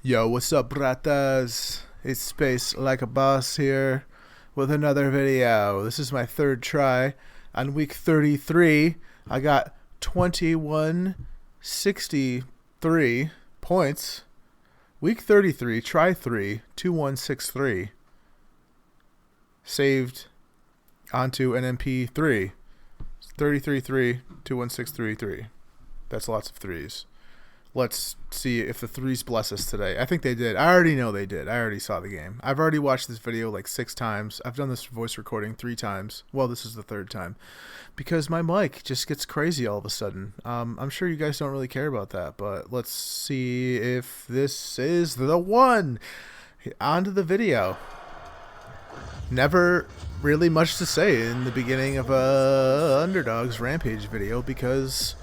Yo, what's up, bratas? It's Space Like a Boss here with another video. This is my third try. On week 33, I got 2163 points. Week 33, try 3, 2163. Saved onto an MP3. 33-3, 21633. That's lots of threes. Let's see if the threes bless us today. I think they did. I already know they did. I already saw the game. I've already watched this video like 6 times. I've done this voice recording 3 times. Well, this is the 3rd time. Because my mic just gets crazy all of a sudden. I'm sure you guys don't really care about that, but let's see if this is the one. On to the video. Never really much to say in the beginning of a Underdogs Rampage video because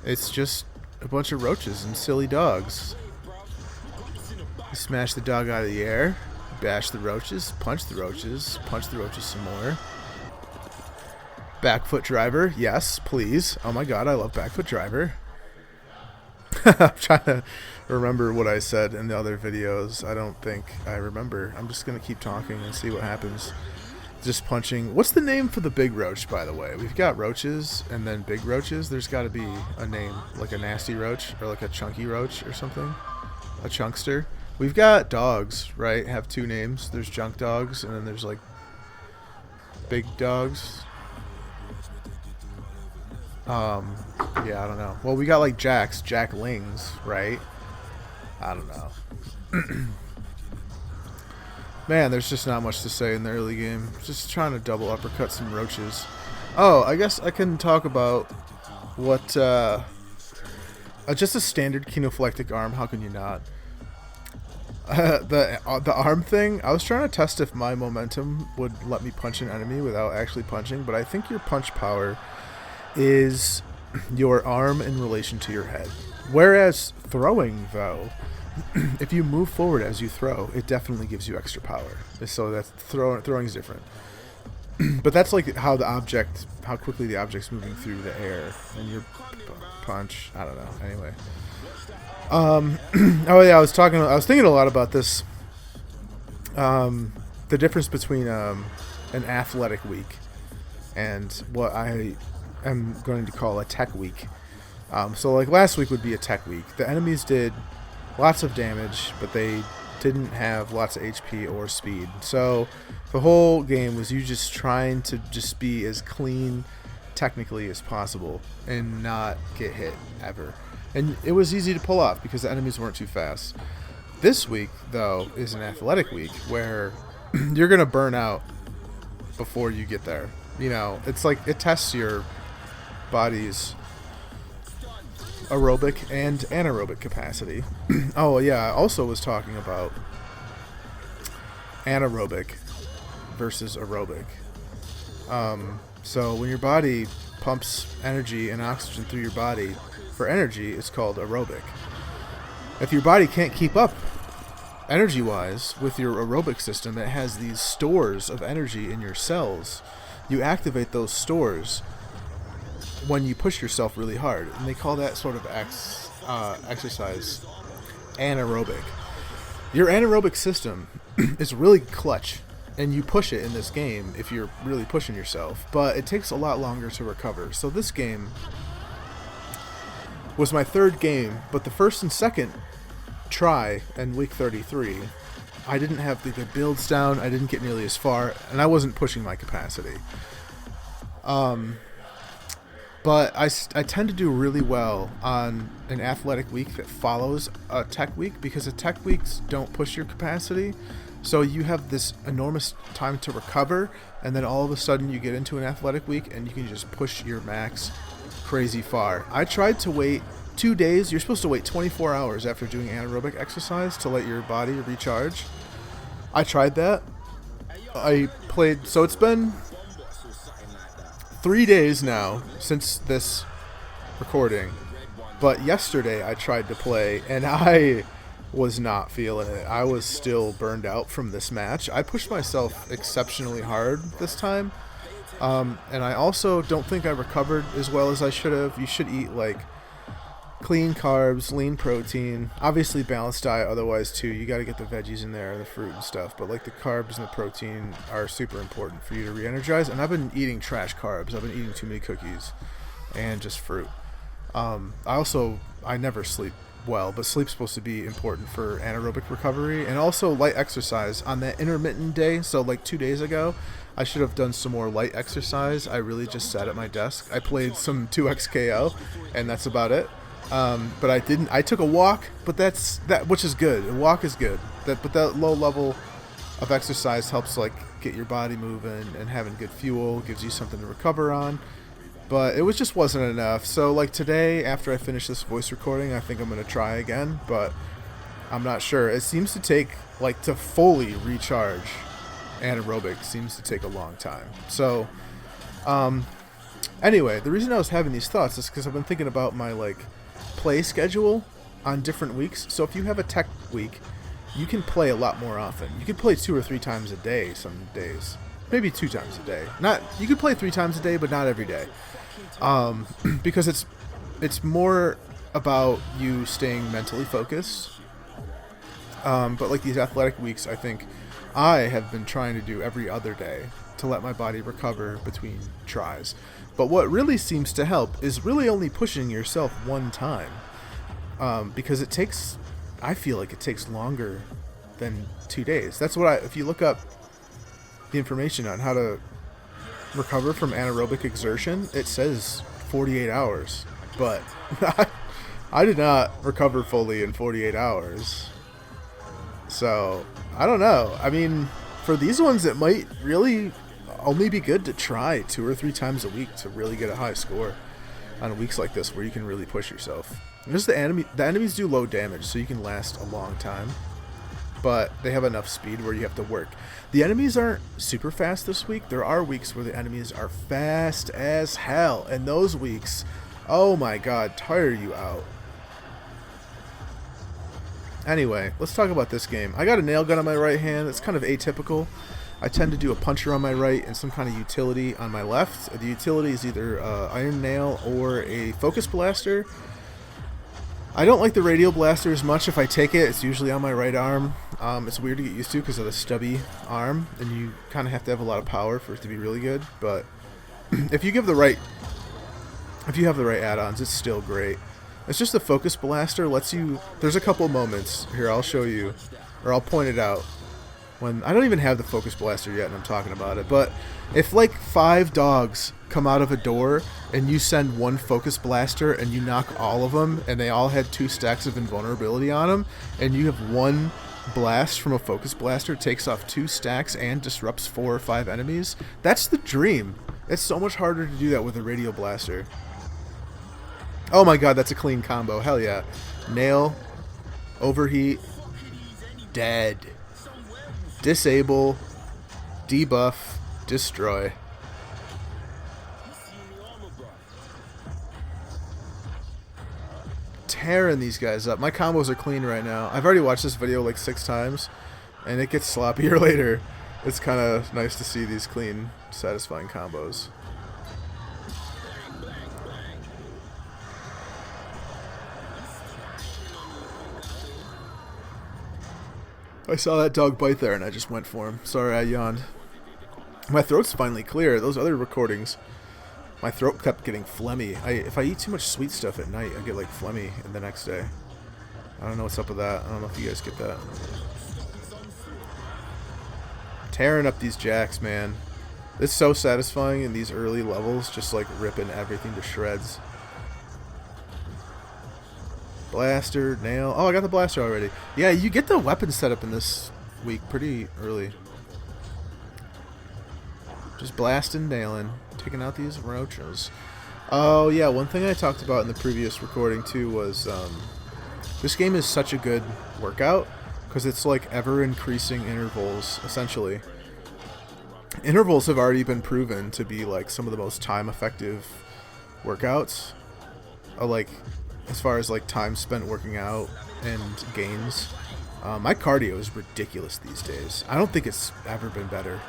it's just a bunch of roaches and silly dogs. You smash the dog out of the air, bash the roaches, punch the roaches some more. Back foot driver, yes, please. Oh my god, I love back foot driver. I'm trying to remember what I said in the other videos. I don't think I remember. I'm just going to keep talking and see what happens. Just punching. What's the name for the big roach, by the way? We've got roaches and then big roaches. There's got to be a name, like a nasty roach or like a chunky roach or something. A chunkster. We've got dogs, right? Have 2 names. There's junk dogs and then there's like big dogs. Yeah, I don't know. Well, we got like jacklings, right? I don't know. Man, there's just not much to say in the early game. Just trying to double uppercut some roaches. Oh, I guess I can talk about what, just a standard kinoplectic arm. How can you not? The arm thing, I was trying to test if my momentum would let me punch an enemy without actually punching, but I think your punch power is your arm in relation to your head. Whereas throwing, though, if you move forward as you throw, it definitely gives you extra power. So that's throwing is different. But that's like how quickly the object's moving through the air and your punch. I don't know. Anyway. Oh yeah, I was thinking a lot about this. The difference between an athletic week and what I am going to call a tech week. So like last week would be a tech week. The enemies did lots of damage, but they didn't have lots of HP or speed. So the whole game was you just trying to just be as clean technically as possible and not get hit ever. And it was easy to pull off because the enemies weren't too fast. This week, though, is an athletic week where you're going to burn out before you get there. You know, it's like it tests your body's aerobic and anaerobic capacity. Oh yeah, I also was talking about anaerobic versus aerobic. So when your body pumps energy and oxygen through your body for energy, it's called aerobic. If your body can't keep up energy-wise with your aerobic system, it has these stores of energy in your cells. You activate those stores when you push yourself really hard, and they call that sort of exercise anaerobic. Your anaerobic system is really clutch, and you push it in this game if you're really pushing yourself, but it takes a lot longer to recover. So this game was my 3rd game, but the 1st and 2nd try in week 33, I didn't have the builds down, I didn't get nearly as far, and I wasn't pushing my capacity. But I tend to do really well on an athletic week that follows a tech week because the tech weeks don't push your capacity. So you have this enormous time to recover, and then all of a sudden you get into an athletic week and you can just push your max crazy far. I tried to wait 2 days. You're supposed to wait 24 hours after doing anaerobic exercise to let your body recharge. I tried that. So it's been 3 days now since this recording, but yesterday I tried to play and I was not feeling it. I was still burned out from this match. I pushed myself exceptionally hard this time, and I also don't think I recovered as well as I should have. You should eat like clean carbs, lean protein, obviously balanced diet. Otherwise, too, you got to get the veggies in there, the fruit and stuff. But like the carbs and the protein are super important for you to re-energize. And I've been eating trash carbs. I've been eating too many cookies and just fruit. I never sleep well, but sleep's supposed to be important for anaerobic recovery and also light exercise on that intermittent day. So like 2 days ago, I should have done some more light exercise. I really just sat at my desk. I played some 2XKO, and that's about it. But I didn't. I took a walk, but which is good. A walk is good. But that low level of exercise helps like get your body moving and having good fuel, gives you something to recover on. But it wasn't enough. So like today, after I finish this voice recording, I think I'm gonna try again, but I'm not sure. It seems to take like to fully recharge anaerobic seems to take a long time. So anyway, the reason I was having these thoughts is because I've been thinking about my like play schedule on different weeks. So if you have a tech week, you can play a lot more often. You can play 2 or 3 times a day some days. Maybe 2 times a day. You could play 3 times a day, but not every day. Because it's more about you staying mentally focused. But like these athletic weeks, I think I have been trying to do every other day to let my body recover between tries. But what really seems to help is really only pushing yourself one time. Because I feel like it takes longer than 2 days. That's what if you look up the information on how to recover from anaerobic exertion, it says 48 hours. But I did not recover fully in 48 hours. So, I don't know. I mean, for these ones, it might really only be good to try 2 or 3 times a week to really get a high score on weeks like this where you can really push yourself. Just the enemies do low damage, so you can last a long time. But they have enough speed where you have to work. The enemies aren't super fast this week. There are weeks where the enemies are fast as hell. And those weeks, oh my god, tire you out. Anyway, let's talk about this game. I got a nail gun on my right hand. It's kind of atypical. I tend to do a puncher on my right and some kind of utility on my left. The utility is either iron nail or a focus blaster. I don't like the radial blaster as much. If I take it, it's usually on my right arm. It's weird to get used to because of the stubby arm, and you kind of have to have a lot of power for it to be really good. But if you have the right add-ons, it's still great. It's just the focus blaster lets you. There's a couple moments here. I'll show you, or I'll point it out. When I don't even have the focus blaster yet, and I'm talking about it. But if like 5 dogs come out of a door and you send one focus blaster and you knock all of them, and they all had 2 stacks of invulnerability on them, and you have one blast from a focus blaster takes off 2 stacks and disrupts 4 or 5 enemies, that's the dream. It's so much harder to do that with a radial blaster. Oh my god, that's a clean combo. Hell yeah. Nail, overheat, dead. Disable, debuff, destroy. Tearing these guys up. My combos are clean right now. I've already watched this video like 6 times, and it gets sloppier later. It's kind of nice to see these clean, satisfying combos. I saw that dog bite there and I just went for him. Sorry, I yawned. My throat's finally clear. Those other recordings, my throat kept getting phlegmy. If I eat too much sweet stuff at night, I get like phlegmy in the next day. I don't know what's up with that. I don't know if you guys get that. Tearing up these jacks, man. It's so satisfying in these early levels, just like ripping everything to shreds. Blaster, nail. Oh, I got the blaster already. Yeah, you get the weapon setup in this week pretty early. Just blasting, nailing, taking out these roaches. Oh, yeah, one thing I talked about in the previous recording, too, was this game is such a good workout because it's like ever-increasing intervals, essentially. Intervals have already been proven to be like some of the most time-effective workouts. Like, as far as like time spent working out and gains. My cardio is ridiculous these days. I don't think it's ever been better.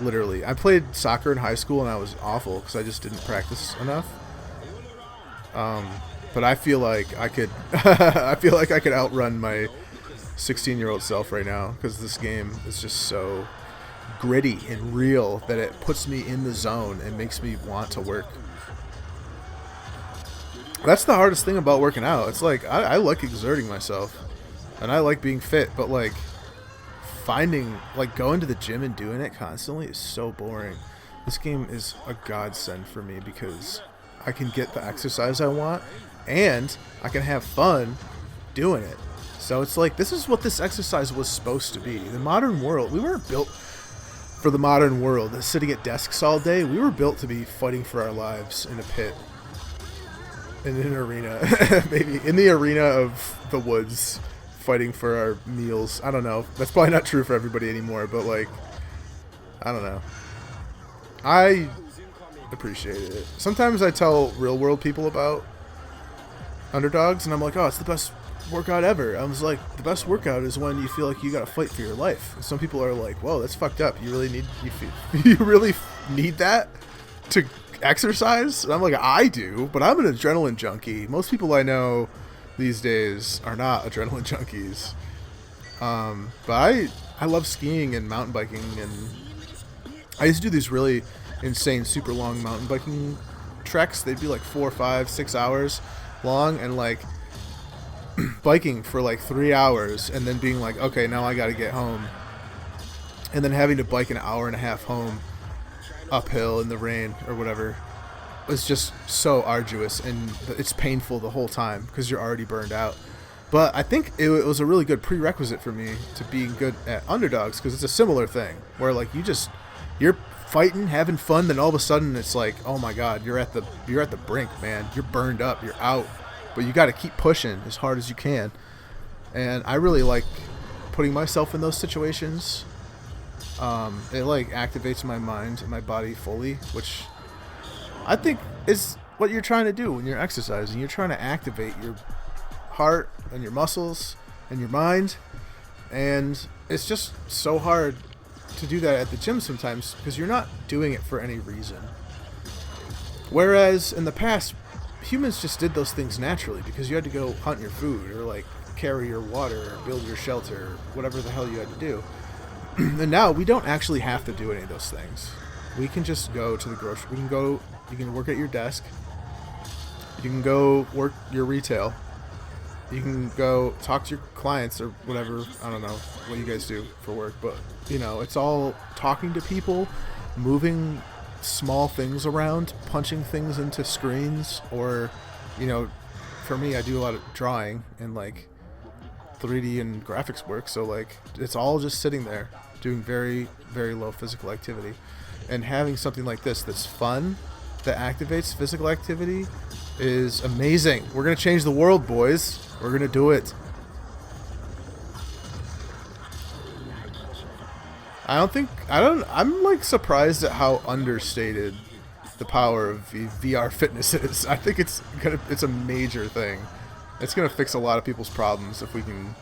Literally. I played soccer in high school and I was awful because I just didn't practice enough. But But I feel like I could I feel like I could outrun my 16-year-old self right now because this game is just so gritty and real that it puts me in the zone and makes me want to work. That's the hardest thing about working out. It's like I like exerting myself and I like being fit, but like finding, like going to the gym and doing it constantly is so boring. This game is a godsend for me because I can get the exercise I want and I can have fun doing it. So it's like, this is what this exercise was supposed to be. The modern world, we weren't built for the modern world, sitting at desks all day. We were built to be fighting for our lives in a pit, in an arena, maybe in the arena of the woods, fighting for our meals. I don't know. That's probably not true for everybody anymore, but like, I don't know. I appreciate it. Sometimes I tell real world people about Underdogs, and I'm like, oh, it's the best workout ever. I was like, the best workout is when you feel like you gotta fight for your life. And some people are like, whoa, that's fucked up. You really need you really need that to exercise? And I'm like, I do, but I'm an adrenaline junkie. Most people I know these days are not adrenaline junkies. But I love skiing and mountain biking, and I used to do these really insane, super long mountain biking treks. They'd be like 4, 5, 6 hours long, and like biking for like 3 hours and then being like, okay, now I gotta get home, and then having to bike an hour and a half home uphill in the rain or whatever was just so arduous, and it's painful the whole time because you're already burned out. But I think it was a really good prerequisite for me to being good at Underdogs, because it's a similar thing where like you're fighting, having fun, then all of a sudden it's like, oh my god, you're at the brink, man. You're burned up, you're out. But you got to keep pushing as hard as you can. And I really like putting myself in those situations. It like activates my mind and my body fully, which I think is what you're trying to do when you're exercising. You're trying to activate your heart and your muscles and your mind. And it's just so hard to do that at the gym sometimes because you're not doing it for any reason. Whereas in the past, humans just did those things naturally because you had to go hunt your food or like carry your water or build your shelter, whatever the hell you had to do. And now we don't actually have to do any of those things. We can just go to the grocery. You can work at your desk. You can go work your retail. You can go talk to your clients or whatever. I don't know what you guys do for work, but you know, it's all talking to people, moving small things around, punching things into screens, or, you know, for me, I do a lot of drawing and like 3D and graphics work, so like it's all just sitting there doing very, very low physical activity. And having something like this that's fun, that activates physical activity, is amazing. We're gonna change the world, boys. We're gonna do it. I'm like surprised at how understated the power of VR fitness is. I think it's a major thing. It's gonna fix a lot of people's problems if we can.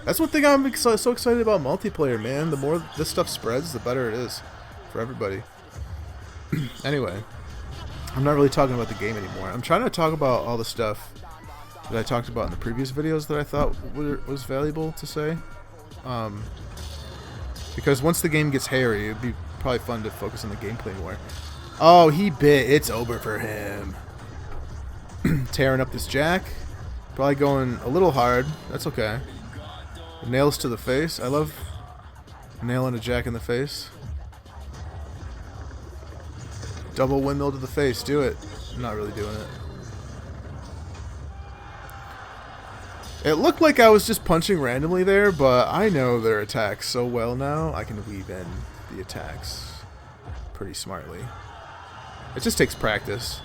That's one thing I'm so excited about multiplayer, man. The more this stuff spreads, the better it is for everybody. Anyway, I'm not really talking about the game anymore. I'm trying to talk about all the stuff that I talked about in the previous videos that I thought was valuable to say. Because once the game gets hairy, it'd be probably fun to focus on the gameplay more. Oh, he bit. It's over for him. Tearing up this jack. Probably going a little hard. That's okay. Nails to the face. I love nailing a jack in the face. Double windmill to the face. Do it. I'm not really doing it. It looked like I was just punching randomly there, but I know their attacks so well now, I can weave in the attacks pretty smartly. It just takes practice.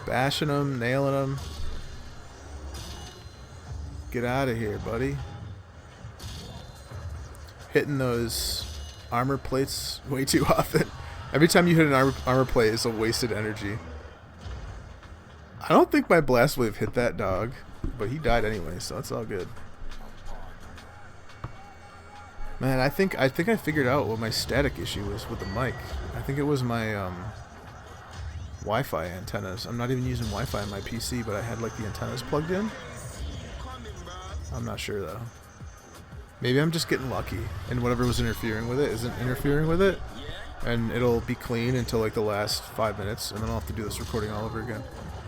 Bashing them, nailing them. Get out of here, buddy. Hitting those armor plates way too often. Every time you hit an armor plate, it's a wasted energy. I don't think my blast wave hit that dog, but he died anyway, so it's all good. Man, I think I figured out what my static issue was with the mic. I think it was my Wi-Fi antennas. I'm not even using Wi-Fi on my PC, but I had like the antennas plugged in. I'm not sure though. Maybe I'm just getting lucky, and whatever was interfering with it isn't interfering with it, and it'll be clean until like the last 5 minutes, and then I'll have to do this recording all over again.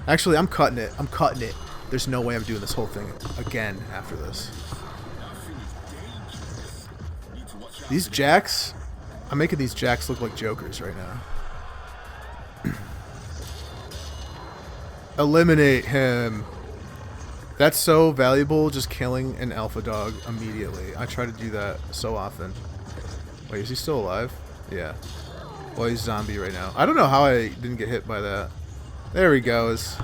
Actually, I'm cutting it. I'm cutting it. There's no way I'm doing this whole thing again after this. These jacks, I'm making these jacks look like jokers right now. Eliminate him. That's so valuable, just killing an alpha dog immediately. I try to do that so often. Wait, is he still alive? Yeah. Well, he's zombie right now. I don't know how I didn't get hit by that. There he goes.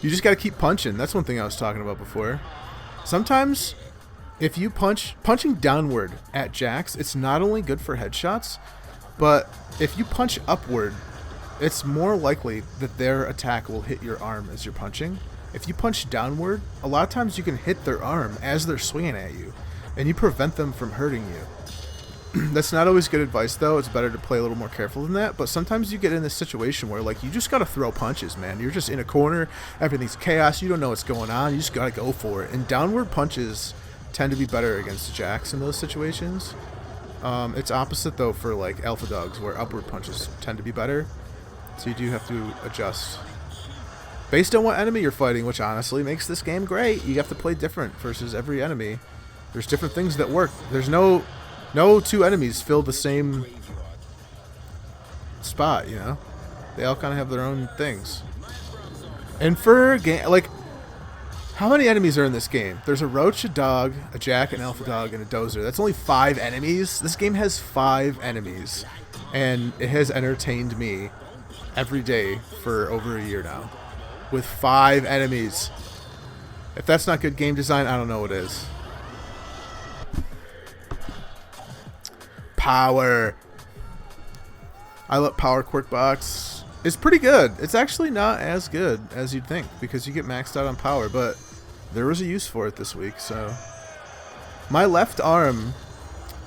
You just gotta keep punching. That's one thing I was talking about before. Sometimes, if you punching downward at jacks, it's not only good for headshots, but if you punch upward, it's more likely that their attack will hit your arm as you're punching. If you punch downward, a lot of times you can hit their arm as they're swinging at you, and you prevent them from hurting you. That's not always good advice, though. It's better to play a little more careful than that, but sometimes you get in this situation where, like, you just gotta throw punches, man. You're just in a corner, everything's chaos, you don't know what's going on, you just gotta go for it. And downward punches tend to be better against jacks in those situations. It's opposite, though, for, like, alpha dogs, where upward punches tend to be better. So you do have to adjust based on what enemy you're fighting, which honestly makes this game great. You have to play different versus every enemy. There's different things that work. There's no two enemies fill the same spot, you know? They all kind of have their own things. And for a game, like, how many enemies are in this game? There's a roach, a dog, a jack, an alpha dog, and a dozer. That's only 5 enemies. This game has 5 enemies, and it has entertained me every day for over a year now, with 5 enemies. If that's not good game design, I don't know what is. Power. I let Power Quirk Box. It's pretty good. It's actually not as good as you'd think, because you get maxed out on power, but there was a use for it this week, so. My left arm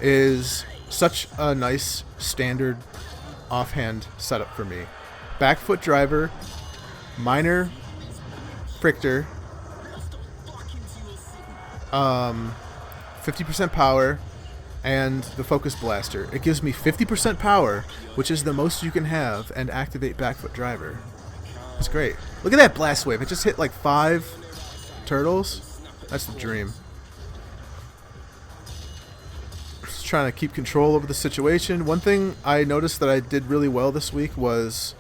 is such a nice standard offhand setup for me. Back foot driver, minor frictor, 50% power, and the focus blaster. It gives me 50% power, which is the most you can have, and activate back foot driver. It's great. Look at that blast wave. It just hit like 5 turtles. That's the dream. Just trying to keep control over the situation. One thing I noticed that I did really well this week was,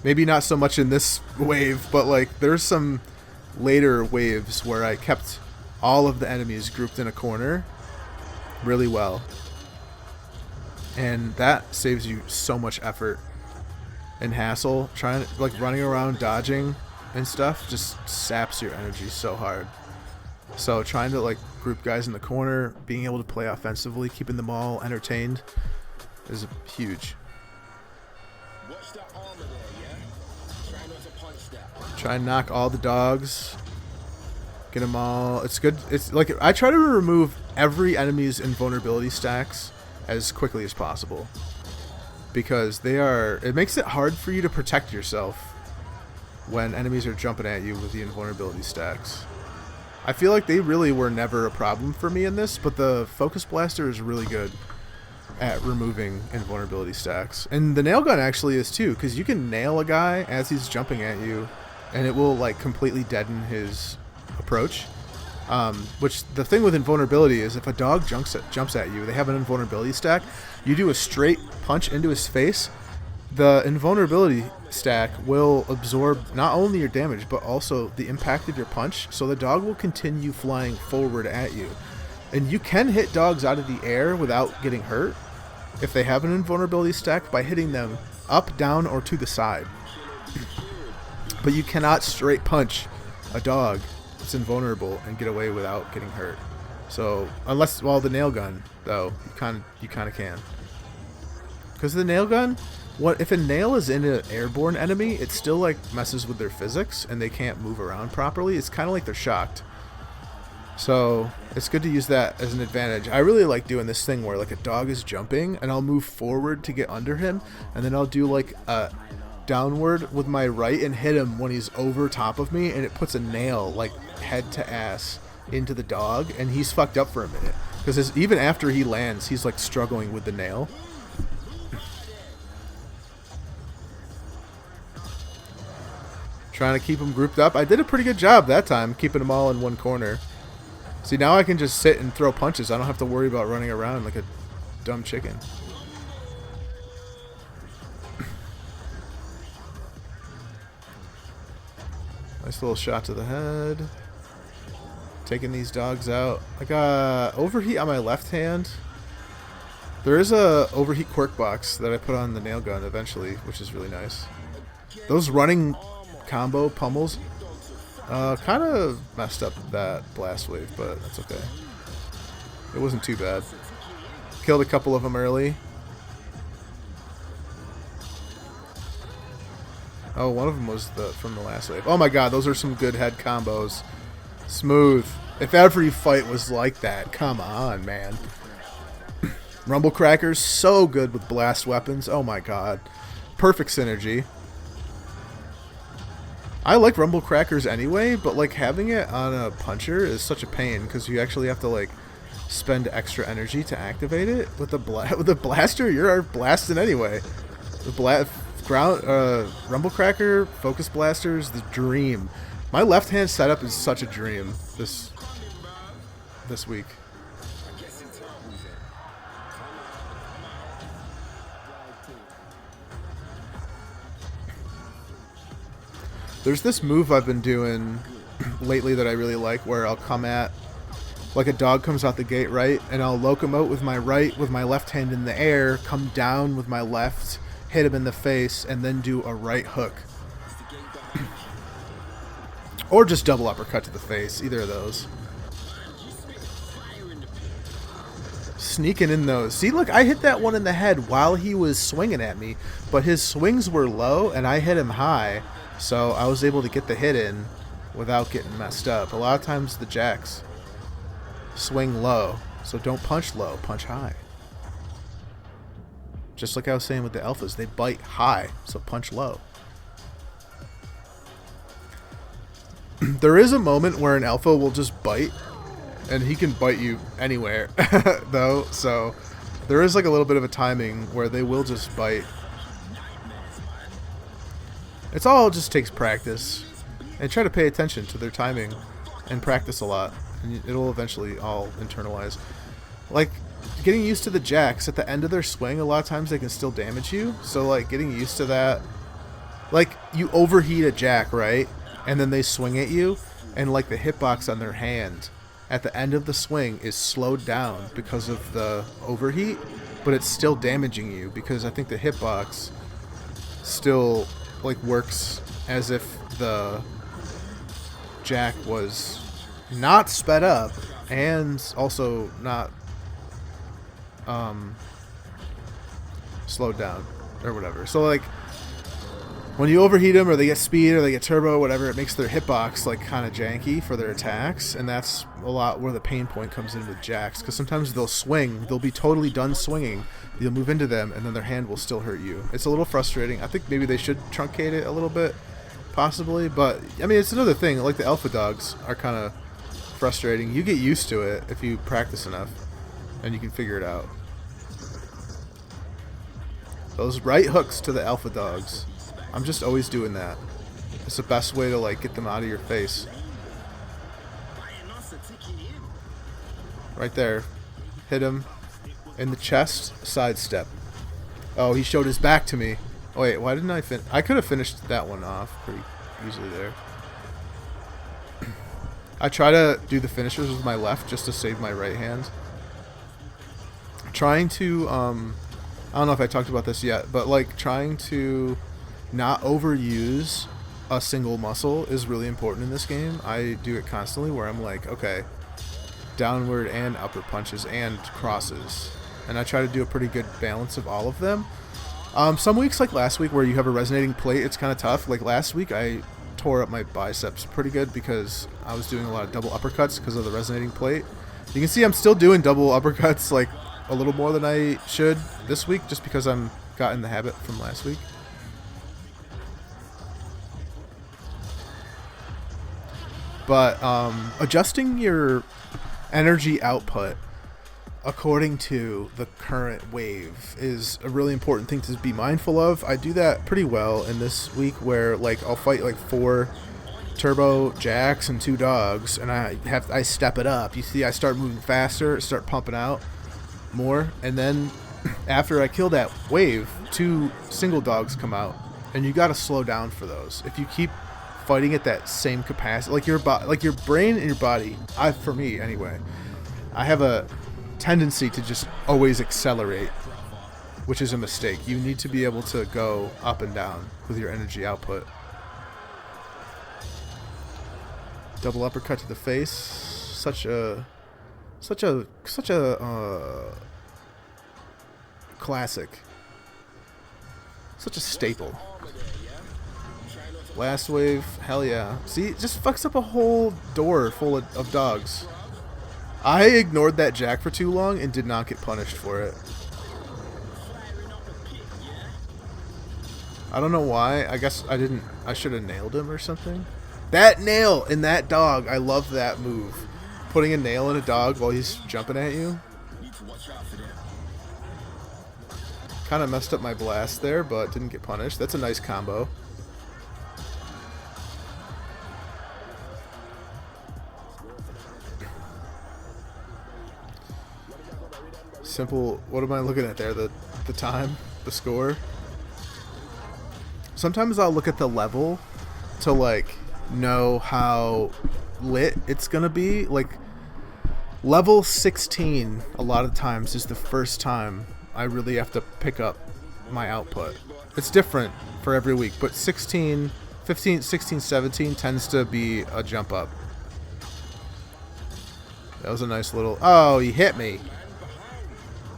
maybe not so much in this wave, but like there's some later waves where I kept all of the enemies grouped in a corner really well. And that saves you so much effort and hassle. Trying to, like, running around dodging and stuff just saps your energy so hard. So trying to, like, group guys in the corner, being able to play offensively, keeping them all entertained is huge. Try and knock all the dogs. Get them all. It's good. It's like, I try to remove every enemy's invulnerability stacks as quickly as possible, because it makes it hard for you to protect yourself when enemies are jumping at you with the invulnerability stacks. I feel like they really were never a problem for me in this, but the focus blaster is really good at removing invulnerability stacks. And the nail gun actually is too, because you can nail a guy as he's jumping at you, and it will like completely deaden his approach. Which the thing with invulnerability is, if a dog jumps at you, they have an invulnerability stack, you do a straight punch into his face, the invulnerability stack will absorb not only your damage but also the impact of your punch, so the dog will continue flying forward at you. And you can hit dogs out of the air without getting hurt if they have an invulnerability stack by hitting them up, down, or to the side. But you cannot straight punch a dog that's invulnerable and get away without getting hurt. So unless, well, the nail gun though, you kind of can. Because the nail gun, what if a nail is in an airborne enemy, it still like messes with their physics and they can't move around properly. It's kind of like they're shocked. So it's good to use that as an advantage. I really like doing this thing where like a dog is jumping and I'll move forward to get under him, and then I'll do like a downward with my right and hit him when he's over top of me, and it puts a nail like head to ass into the dog, and he's fucked up for a minute because even after he lands, he's like struggling with the nail. Trying to keep them grouped up. I did a pretty good job that time, keeping them all in one corner. See, now I can just sit and throw punches. I don't have to worry about running around like a dumb chicken. Nice little shot to the head. Taking these dogs out. I got overheat on my left hand. There is a overheat quirk box that I put on the nail gun eventually, which is really nice. Those running combo pummels kind of messed up that blast wave, but that's okay. It wasn't too bad. Killed a couple of them early. Oh, one of them was from the last wave. Oh my god, those are some good head combos. Smooth. If every fight was like that, come on, man. Rumble Crackers, so good with blast weapons. Oh my god. Perfect synergy. I like Rumble Crackers anyway, but like having it on a puncher is such a pain because you actually have to like spend extra energy to activate it. With the blaster, you're blasting anyway. The Rumble Cracker Focus Blaster is the dream. My left hand setup is such a dream this week. There's this move I've been doing lately that I really like where I'll come at, like a dog comes out the gate, right? And I'll locomote with my right, with my left hand in the air, come down with my left, hit him in the face, and then do a right hook. Or just double uppercut to the face, either of those. Sneaking in those. See, look, I hit that one in the head while he was swinging at me, but his swings were low and I hit him high. So I was able to get the hit in without getting messed up. A lot of times the jacks swing low, so don't punch low, punch high. Just like I was saying with the alphas, they bite high, so punch low. There is a moment where an alpha will just bite, and he can bite you anywhere, though, so there is like a little bit of a timing where they will just bite. It's all just takes practice, and try to pay attention to their timing and practice a lot, and it'll eventually all internalize. Like getting used to the jacks at the end of their swing, a lot of times they can still damage you, so like getting used to that. Like you overheat a jack, right? And then they swing at you, and like the hitbox on their hand at the end of the swing is slowed down because of the overheat, but it's still damaging you because I think the hitbox still like works as if the jack was not sped up and also not slowed down or whatever. So like when you overheat them or they get speed or they get turbo, whatever, it makes their hitbox like kind of janky for their attacks, and that's a lot where the pain point comes in with jacks, because sometimes they'll swing, they'll be totally done swinging, you'll move into them, and then their hand will still hurt you. It's a little frustrating. I think maybe they should truncate it a little bit, possibly, but I mean, it's another thing. Like the alpha dogs are kind of frustrating. You get used to it if you practice enough, and you can figure it out. Those right hooks to the alpha dogs. I'm just always doing that. It's the best way to like get them out of your face. Right there. Hit him in the chest, sidestep. Oh, he showed his back to me. Oh, wait, why didn't I I could have finished that one off pretty easily there. I try to do the finishers with my left just to save my right hand. Trying to, I don't know if I talked about this yet, but like trying to not overuse a single muscle is really important in this game. I do it constantly where I'm like, okay, downward and upper punches and crosses, and I try to do a pretty good balance of all of them. Some weeks, like last week, where you have a resonating plate, it's kind of tough. Like last week, I tore up my biceps pretty good because I was doing a lot of double uppercuts because of the resonating plate. You can see I'm still doing double uppercuts like a little more than I should this week just because I'm got in the habit from last week. But adjusting your energy output according to the current wave is a really important thing to be mindful of. I do that pretty well in this week where like I'll fight like 4 turbo jacks and 2 dogs, and I step it up. You see, I start moving faster, start pumping out more, and then after I kill that wave, 2 single dogs come out, and you got to slow down for those. If you keep fighting at that same capacity, like your brain and your body, for me anyway, I have a tendency to just always accelerate, which is a mistake. You need to be able to go up and down with your energy output. Double uppercut to the face, such a classic, such a staple. Last wave, hell yeah. See, it just fucks up a whole door full of dogs. I ignored that jack for too long and did not get punished for it. I don't know why. I guess I should have nailed him or something. That nail in that dog, I love that move. Putting a nail in a dog while he's jumping at you. Kind of messed up my blast there, but didn't get punished. That's a nice combo. Simple. What am I looking at there? The time, the score. Sometimes I'll look at the level to like know how lit it's gonna be. Like level 16 a lot of times is the first time I really have to pick up my output. It's different for every week, but 16, 15, 16, 17 tends to be a jump up. That was a nice little... Oh, he hit me.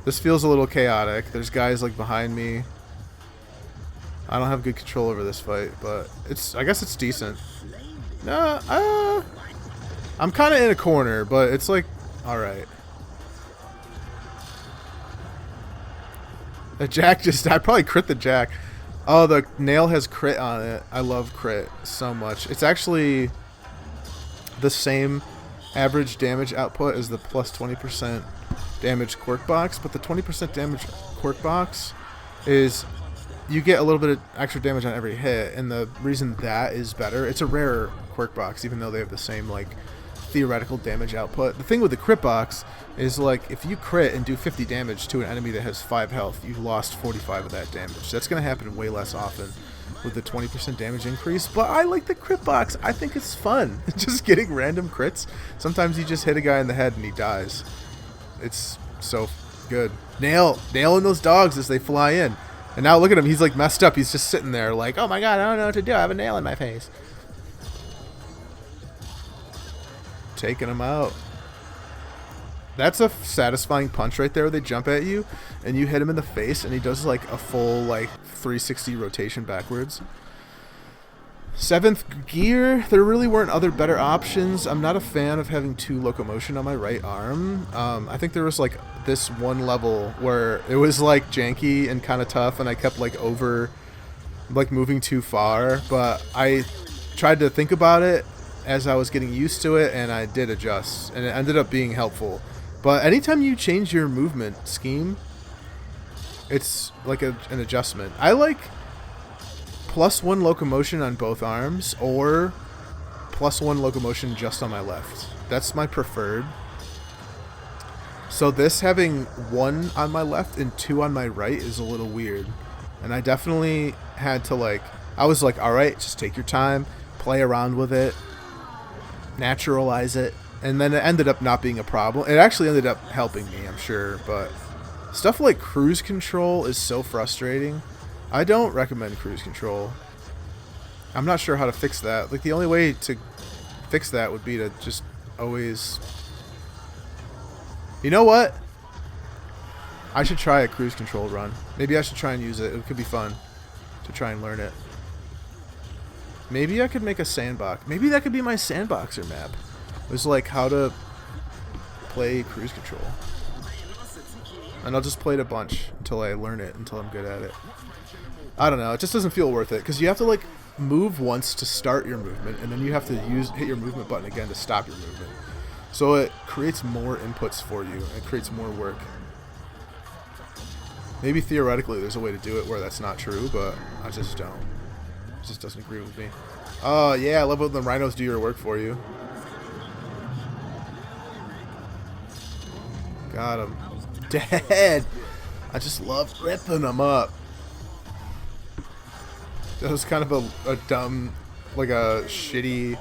This feels a little chaotic. There's guys like behind me. I don't have good control over this fight, but I guess it's decent. I'm kind of in a corner, but it's like alright. The jack I probably crit the jack. Oh, the nail has crit on it. I love crit so much. It's actually the same average damage output as the plus 20% damage quirk box, but the 20% damage quirk box is you get a little bit of extra damage on every hit, and the reason that is better, it's a rarer quirk box, even though they have the same like theoretical damage output. The thing with the crit box is like if you crit and do 50 damage to an enemy that has 5 health, you've lost 45 of that damage. That's going to happen way less often with the 20% damage increase, but I like the crit box. I think it's fun. Just getting random crits. Sometimes you just hit a guy in the head and he dies. It's so good. Nailing those dogs as they fly in. And now look at him. He's like messed up. He's just sitting there like, oh my god, I don't know what to do. I have a nail in my face. Taking him out. That's a satisfying punch right there where they jump at you and you hit him in the face and he does like a full like 360 rotation backwards. 7th gear, there really weren't other better options. I'm not a fan of having 2 locomotion on my right arm. I think there was like this one level where it was like janky and kind of tough and I kept like moving too far, but I tried to think about it as I was getting used to it and I did adjust and it ended up being helpful. But anytime you change your movement scheme, it's like an adjustment. I like +1 locomotion on both arms or +1 locomotion just on my left. That's my preferred. So this having 1 on my left and 2 on my right is a little weird. And I definitely had to I was like, alright, just take your time, play around with it, naturalize it. And then it ended up not being a problem. It actually ended up helping me, I'm sure. But stuff like cruise control is so frustrating. I don't recommend cruise control. I'm not sure how to fix that. Like the only way to fix that would be to just always... You know what? I should try a cruise control run. Maybe I should try and use it. It could be fun to try and learn it. Maybe I could make a sandbox. Maybe that could be my sandboxer map. It was like how to play cruise control. And I'll just play it a bunch until I learn it, until I'm good at it. I don't know. It just doesn't feel worth it because you have to like move once to start your movement, and then you have to hit your movement button again to stop your movement. So it creates more inputs for you. It creates more work. Maybe theoretically there's a way to do it where that's not true, but I just don't. It just doesn't agree with me. Oh yeah, I love when the rhinos do your work for you. Got him. Dead. I just love ripping them up. That was kind of a dumb, like a shitty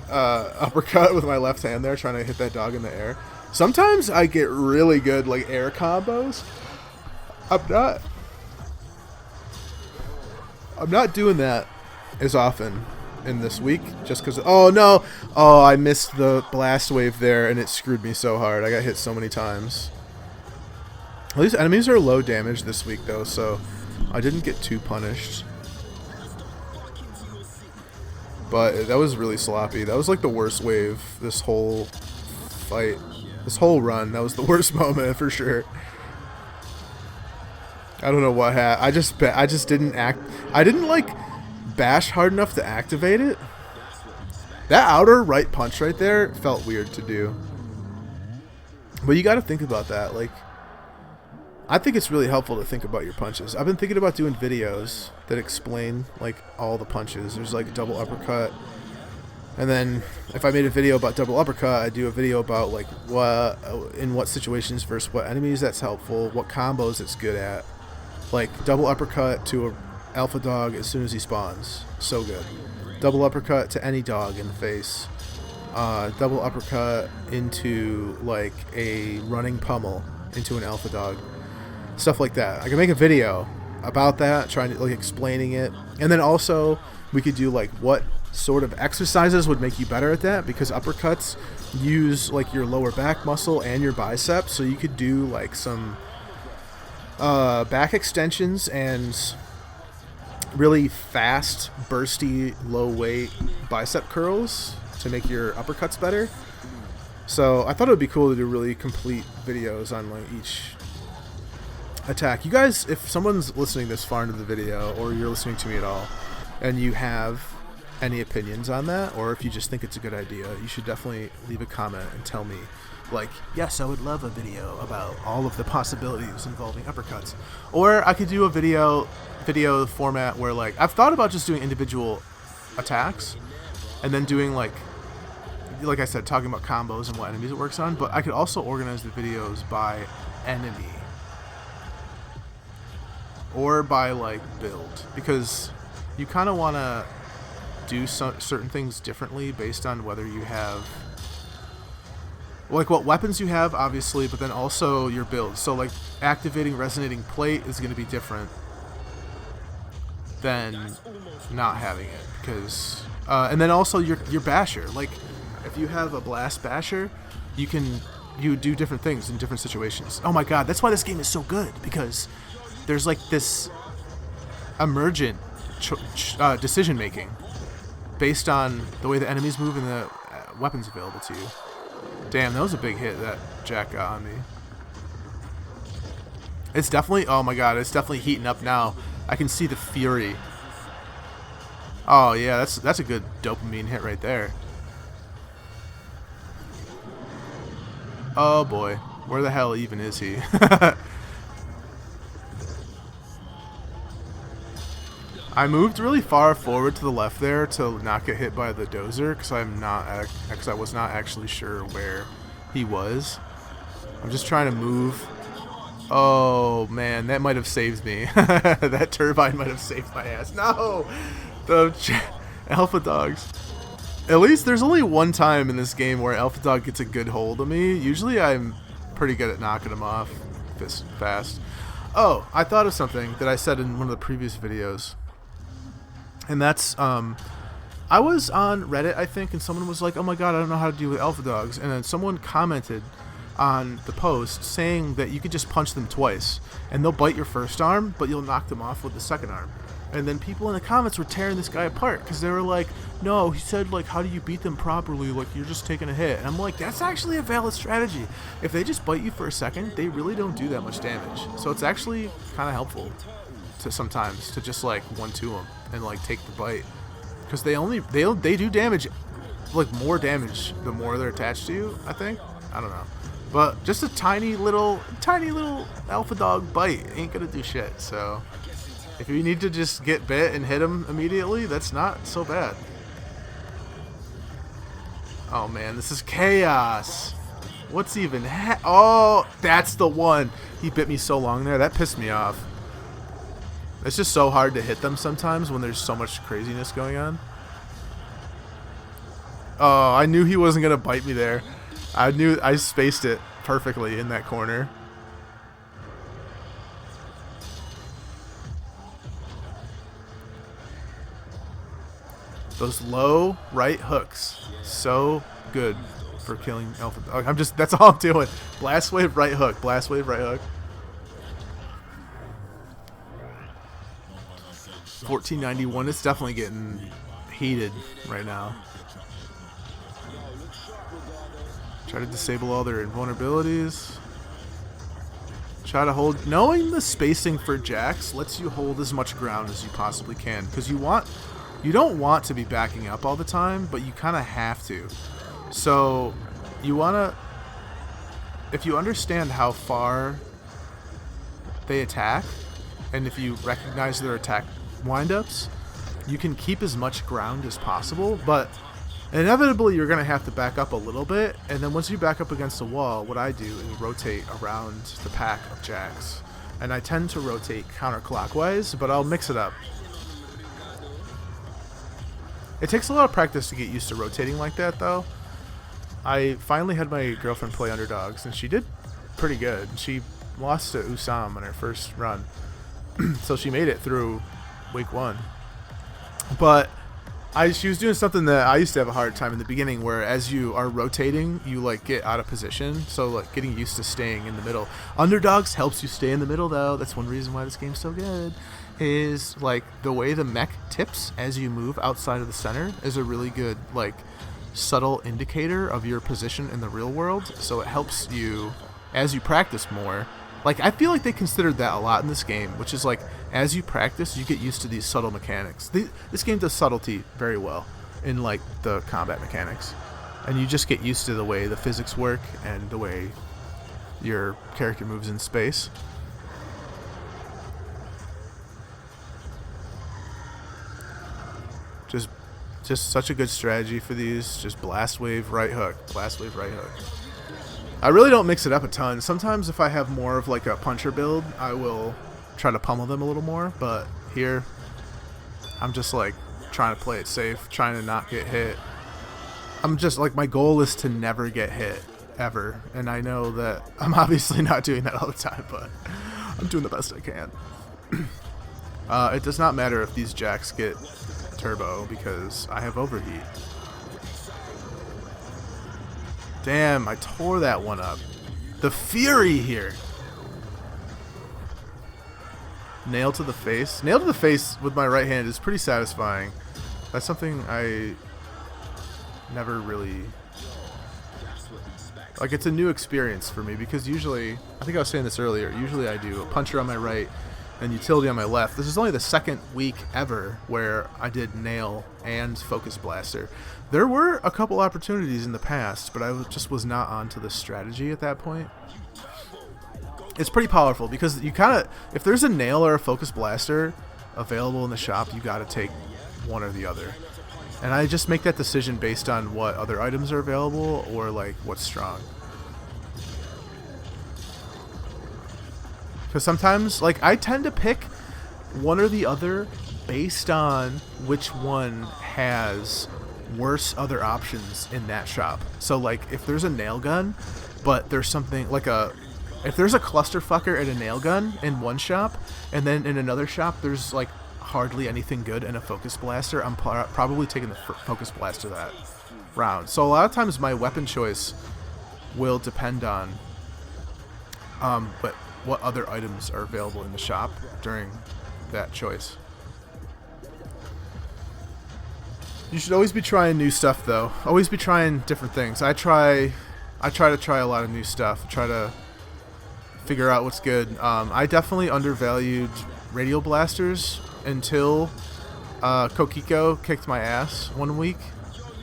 uppercut with my left hand there, trying to hit that dog in the air. Sometimes I get really good like air combos. I'm not doing that as often in this week, just because. Oh no! Oh, I missed the blast wave there, and it screwed me so hard. I got hit so many times. At least enemies are low damage this week, though, so I didn't get too punished. But that was really sloppy. That was like the worst wave this whole fight. This whole run. That was the worst moment for sure. I don't know what happened. I just didn't act. I didn't like bash hard enough to activate it. That outer right punch right there felt weird to do. But you got to think about that. Like, I think it's really helpful to think about your punches. I've been thinking about doing videos that explain like all the punches. There's like a double uppercut, and then if I made a video about double uppercut, I'd do a video about like in what situations versus what enemies that's helpful, what combos it's good at. Like double uppercut to a alpha dog as soon as he spawns, so good. Double uppercut to any dog in the face. Double uppercut into like a running pummel into an alpha dog. Stuff like that. I can make a video about that, trying to like explaining it, and then also we could do like what sort of exercises would make you better at that, because uppercuts use like your lower back muscle and your biceps, so you could do like some back extensions and really fast, bursty, low weight bicep curls to make your uppercuts better. So I thought it would be cool to do really complete videos on like each attack. You guys, if someone's listening this far into the video, or you're listening to me at all, and you have any opinions on that, or if you just think it's a good idea, you should definitely leave a comment and tell me, like, yes, I would love a video about all of the possibilities involving uppercuts. Or I could do a video format where, like, I've thought about just doing individual attacks and then doing like I said, talking about combos and what enemies it works on, but I could also organize the videos by enemy or by like build, because you kind of want to do certain things differently based on whether you have like what weapons you have, obviously, but then also your build. So like activating resonating plate is going to be different than not having it, because and then also your basher. Like if you have a blast basher, you do different things in different situations. Oh my god, that's why this game is so good, because there's like this emergent decision making based on the way the enemies move and the weapons available to you. Damn, that was a big hit that Jack got on me. It's definitely, oh my god, it's definitely heating up now. I can see the fury. Oh yeah, that's a good dopamine hit right there. Oh boy, where the hell even is he? I moved really far forward to the left there to not get hit by the dozer, because I was not actually sure where he was. I'm just trying to move. Oh man, that might have saved me. That turbine might have saved my ass. No, the alpha dogs. At least there's only one time in this game where alpha dog gets a good hold of me. Usually I'm pretty good at knocking him off this fast. Oh, I thought of something that I said in one of the previous videos. And that's, I was on Reddit, I think, and someone was like, oh my god, I don't know how to deal with alpha dogs. And then someone commented on the post saying that you could just punch them twice, and they'll bite your first arm, but you'll knock them off with the second arm. And then people in the comments were tearing this guy apart because they were like, no, he said, like, how do you beat them properly? Like, you're just taking a hit. And I'm like, that's actually a valid strategy. If they just bite you for a second, they really don't do that much damage. So it's actually kind of helpful to sometimes to just, like, 1-2 them and, like, take the bite. Because they do damage, like, more damage the more they're attached to you, I think. I don't know. But just a tiny little alpha dog bite ain't gonna do shit, so... If you need to just get bit and hit him immediately, that's not so bad. Oh man, this is chaos. What's even oh, that's the one. He bit me so long there. That pissed me off. It's just so hard to hit them sometimes when there's so much craziness going on. Oh, I knew he wasn't going to bite me there. I spaced it perfectly in that corner. Those low right hooks, so good for killing alpha. That's all I'm doing. Blast wave right hook, blast wave right hook. 1491, it's definitely getting heated right now. Try to disable all their invulnerabilities. Try to hold. Knowing the spacing for jacks lets you hold as much ground as you possibly can, because you don't want to be backing up all the time, but you kind of have to. So you want to, if you understand how far they attack, and if you recognize their attack windups, you can keep as much ground as possible, but inevitably you're going to have to back up a little bit, and then once you back up against the wall, what I do is rotate around the pack of jacks. And I tend to rotate counterclockwise, but I'll mix it up. It takes a lot of practice to get used to rotating like that, though. I finally had my girlfriend play Underdogs, and she did pretty good. She lost to Usam on her first run, so she made it through week 1. But she was doing something that I used to have a hard time in the beginning, where as you are rotating, you like get out of position. So like getting used to staying in the middle. Underdogs helps you stay in the middle, though. That's one reason why this game's so good. Is like the way the mech tips as you move outside of the center is a really good like subtle indicator of your position in the real world. So it helps you as you practice more. Like I feel like they considered that a lot in this game, which is like as you practice, you get used to these subtle mechanics. This game does subtlety very well in like the combat mechanics, and you just get used to the way the physics work and the way your character moves in space. Just such a good strategy for these. Just blast wave right hook, blast wave right hook. I really don't mix it up a ton. Sometimes if I have more of like a puncher build, I will try to pummel them a little more, but here I'm just like trying to play it safe, trying to not get hit. I'm just like, my goal is to never get hit ever, and I know that I'm obviously not doing that all the time, but I'm doing the best I can. It does not matter if these jacks get turbo because I have overheat. Damn, I tore that one up. The fury here. Nail to the face. Nail to the face with my right hand is pretty satisfying. That's something I never really... Like, it's a new experience for me because usually, I think I was saying this earlier, usually I do a puncher on my right and utility on my left. This is only the second week ever where I did nail and focus blaster. There were a couple opportunities in the past, but I just was not onto the strategy at that point. It's pretty powerful because you kind of, if there's a nail or a focus blaster available in the shop, you got to take one or the other. And I just make that decision based on what other items are available or like what's strong. Because sometimes, like, I tend to pick one or the other based on which one has worse other options in that shop. So, like, if there's a nail gun, but there's something, like if there's a clusterfucker and a nail gun in one shop, and then in another shop there's, like, hardly anything good and a focus blaster, I'm probably taking the focus blaster that round. So a lot of times my weapon choice will depend on what other items are available in the shop during that choice. You should always be trying new stuff, though. Always be trying different things. I try to try a lot of new stuff. Try to figure out what's good. I definitely undervalued radial blasters until Kokiko kicked my ass one week.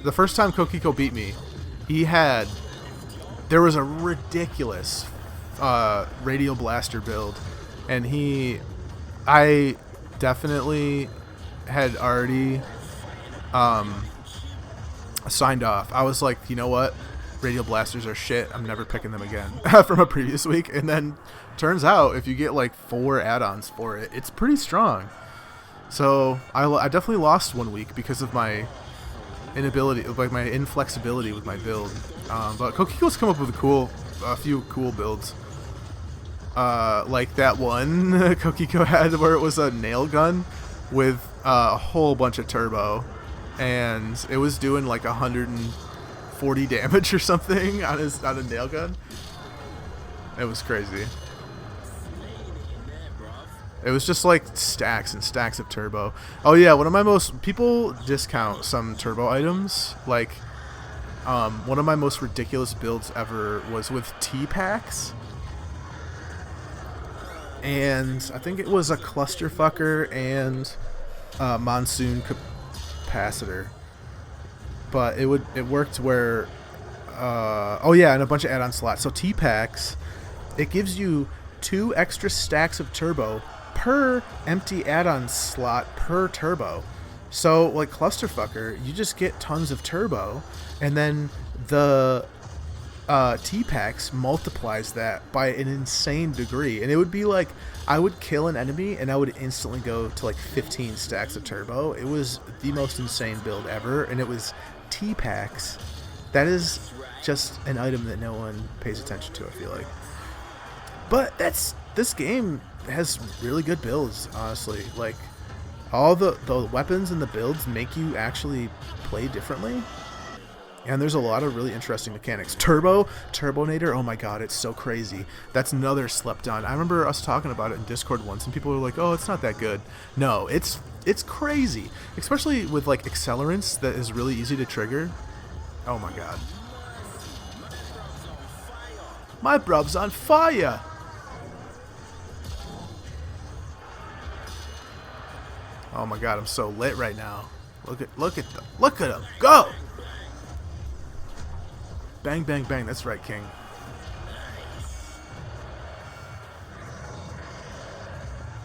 The first time Kokiko beat me, there was a ridiculous radial blaster build, and I definitely had already signed off. I was like, you know what? Radial blasters are shit. I'm never picking them again from a previous week. And then turns out if you get like 4 add-ons for it, it's pretty strong. So I definitely lost one week because of my inability, like my inflexibility with my build. But Kokiko's come up with a few cool builds. Like that one Kokiko had where it was a nail gun with a whole bunch of turbo, and it was doing like 140 damage or something on a nail gun. It was crazy. It was just like stacks and stacks of turbo. Oh yeah, people discount some turbo items. Like one of my most ridiculous builds ever was with T-packs. And I think it was a clusterfucker and monsoon capacitor. But it worked where and a bunch of add-on slots. So T-packs, it gives you 2 extra stacks of turbo per empty add-on slot per turbo. So like clusterfucker, you just get tons of turbo, and then the T-packs multiplies that by an insane degree. And it would be like I would kill an enemy and I would instantly go to like 15 stacks of turbo. It was the most insane build ever, and it was T-packs. That is just an item that no one pays attention to, I feel like. But this game has really good builds, honestly. Like all the weapons and the builds make you actually play differently. And there's a lot of really interesting mechanics. Turbonator, oh my god, it's so crazy. That's another slept on. I remember us talking about it in Discord once, and people were like, oh, it's not that good. No, it's crazy. Especially with like accelerants that is really easy to trigger. Oh my god. My bruv's on fire! Oh my god, I'm so lit right now. Look at him. Go! Bang, bang, bang. That's right, King.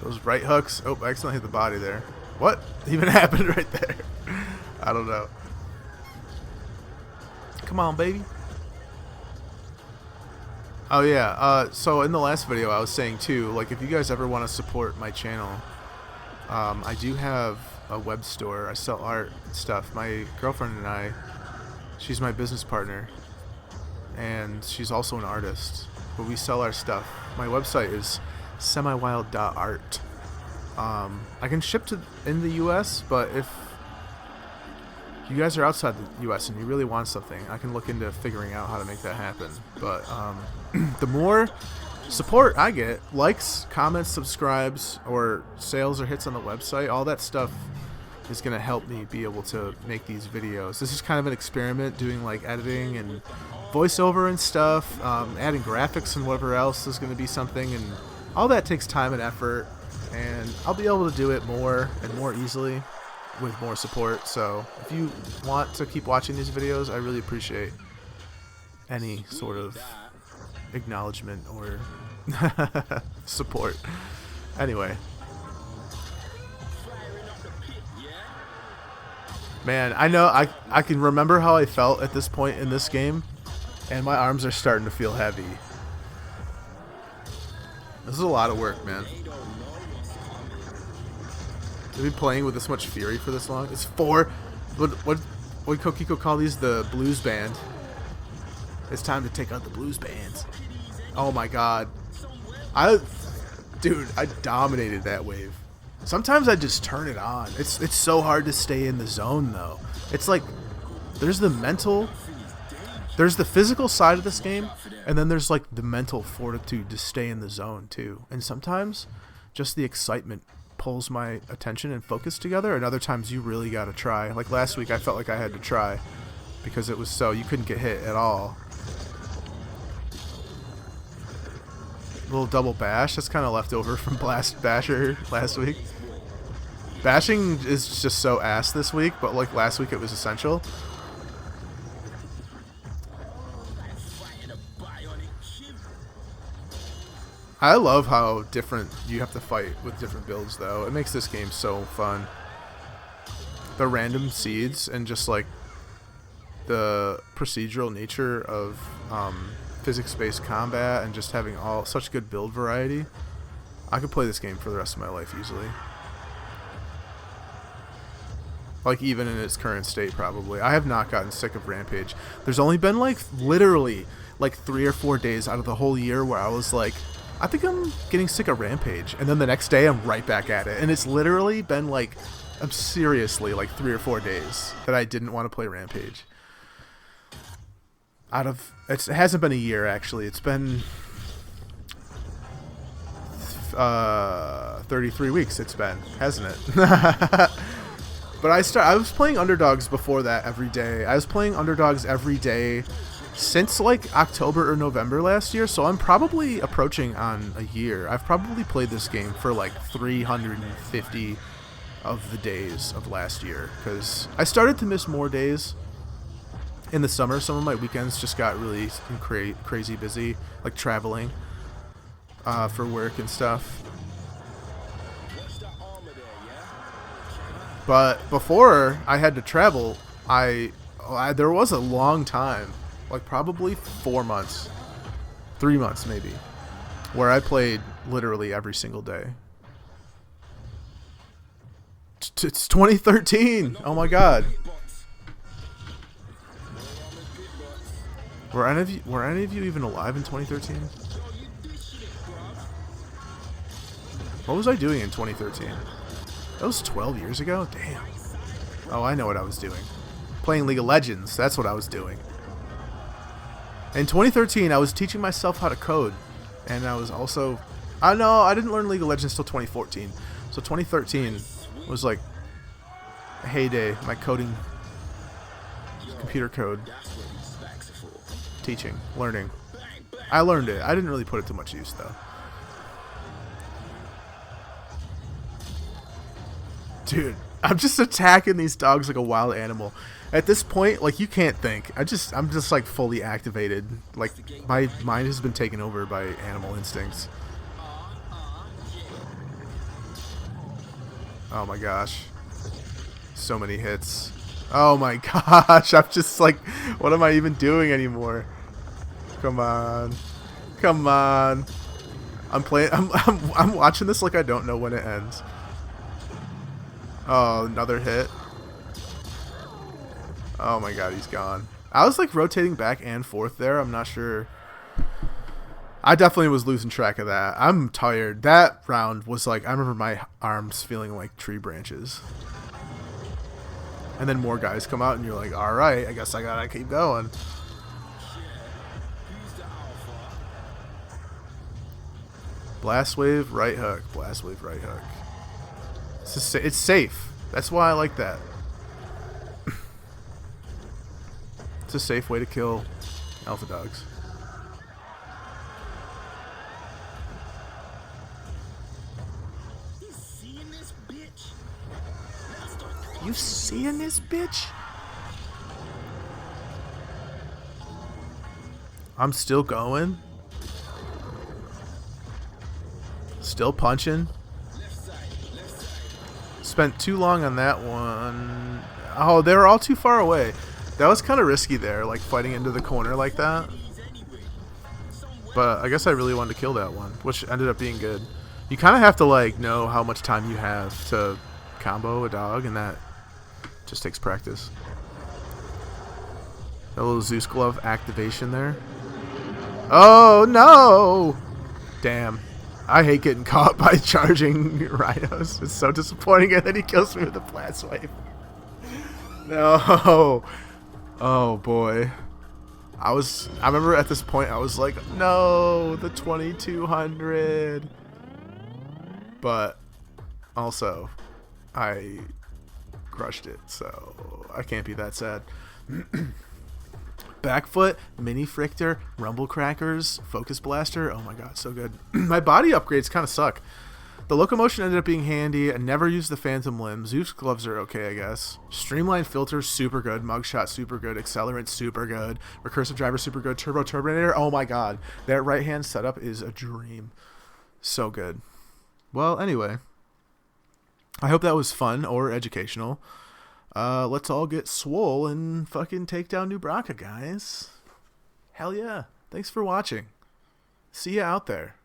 Those right hooks. Oh, I accidentally hit the body there. What even happened right there? I don't know. Come on, baby. Oh, yeah. So in the last video, I was saying, too, like, if you guys ever want to support my channel, I do have a web store. I sell art stuff. My girlfriend and I, she's my business partner, and she's also an artist, but we sell our stuff. My website is semiwild.art. I can ship in the US, but if you guys are outside the US and you really want something, I can look into figuring out how to make that happen. But the more support I get, likes, comments, subscribes, or sales or hits on the website, all that stuff is going to help me be able to make these videos. This is kind of an experiment, doing like editing and voiceover and stuff, adding graphics and whatever else is going to be something, and all that takes time and effort, and I'll be able to do it more and more easily with more support. So if you want to keep watching these videos, I really appreciate any sort of acknowledgement or support. Anyway, man, I know I can remember how I felt at this point in this game, and my arms are starting to feel heavy. This is a lot of work, man. To be playing with this much fury for this long. It's what Kokiko call these, the blues band. It's time to take out the blues bands. Oh my god. Dude, I dominated that wave. Sometimes I just turn it on. It's so hard to stay in the zone, though. It's like there's the mental, there's the physical side of this game, and then there's like the mental fortitude to stay in the zone too. And sometimes just the excitement pulls my attention and focus together, and other times you really got to try. Like last week I felt like I had to try because it was so you couldn't get hit at all. Little double bash, that's kind of left over from Blast Basher last week. Bashing is just so ass this week, but like last week it was essential. I love how different you have to fight with different builds though. It makes this game so fun. The random seeds and just like the procedural nature of physics-based combat and just having such good build variety. I could play this game for the rest of my life easily. Like even in its current state probably. I have not gotten sick of Rampage. There's only been like literally like 3 or 4 days out of the whole year where I was like, I think I'm getting sick of Rampage, and then the next day I'm right back at it. And it's literally been like, I'm seriously like 3 or 4 days that I didn't want to play Rampage. It hasn't been a year actually. It's been 33 weeks. It's been, hasn't it? But I was playing Underdogs before that every day. I was playing Underdogs every day since like October or November last year, so I'm probably approaching on a year. I've probably played this game for like 350 of the days of last year, because I started to miss more days in the summer. Some of my weekends just got really crazy busy, like traveling for work and stuff. But before I had to travel, there was a long time, like probably 4 months, 3 months maybe, where I played literally every single day. It's 2013. Oh my god. Were any of you even alive in 2013? What was I doing in 2013? That was 12 years ago? Damn. Oh, I know what I was doing. Playing League of Legends. That's what I was doing. In 2013, I was teaching myself how to code. And I was also... I didn't learn League of Legends till 2014. So 2013 was like a heyday. My coding... computer code. Teaching. Learning. I learned it. I didn't really put it to much use, though. Dude, I'm just attacking these dogs like a wild animal. At this point, like, you can't think. I'm just like fully activated. Like, my mind has been taken over by animal instincts. Oh my gosh. So many hits. Oh my gosh. I'm just like, what am I even doing anymore? Come on. Come on. I'm watching this like I don't know when it ends. Oh, another hit. Oh my god, he's gone. I was like rotating back and forth there. I'm not sure. I definitely was losing track of that. I'm tired. That round was like, I remember my arms feeling like tree branches. And then more guys come out and you're like, alright, I guess I gotta keep going. Blast wave, right hook. Blast wave, right hook. It's safe. That's why I like that. It's a safe way to kill alpha dogs. You seeing this bitch? I'm still going. Still punching. Spent too long on that one. Oh, they were all too far away. That was kind of risky there, like fighting into the corner like that. But I guess I really wanted to kill that one, which ended up being good. You kind of have to like know how much time you have to combo a dog, and that just takes practice. A little Zeus glove activation there. Oh no! Damn. I hate getting caught by charging rhinos. It's so disappointing, and then he kills me with a blast wave. No. Oh boy. I remember at this point I was like, no, the 2200. But Also, I crushed it, so I can't be that sad. Backfoot, Mini Frictor, Rumble Crackers, Focus Blaster. Oh my god, so good. My body upgrades kind of suck. The locomotion ended up being handy. I never used the phantom limb. Zeus gloves are okay, I guess. Streamline filter, super good. Mugshot, super good. Accelerant, super good. Recursive driver, super good. Turbo Turbinator, oh my god. That right hand setup is a dream. So good. Well, anyway. I hope that was fun or educational. Let's all get swole and fucking take down New Braca, guys. Hell yeah. Thanks for watching. See ya out there.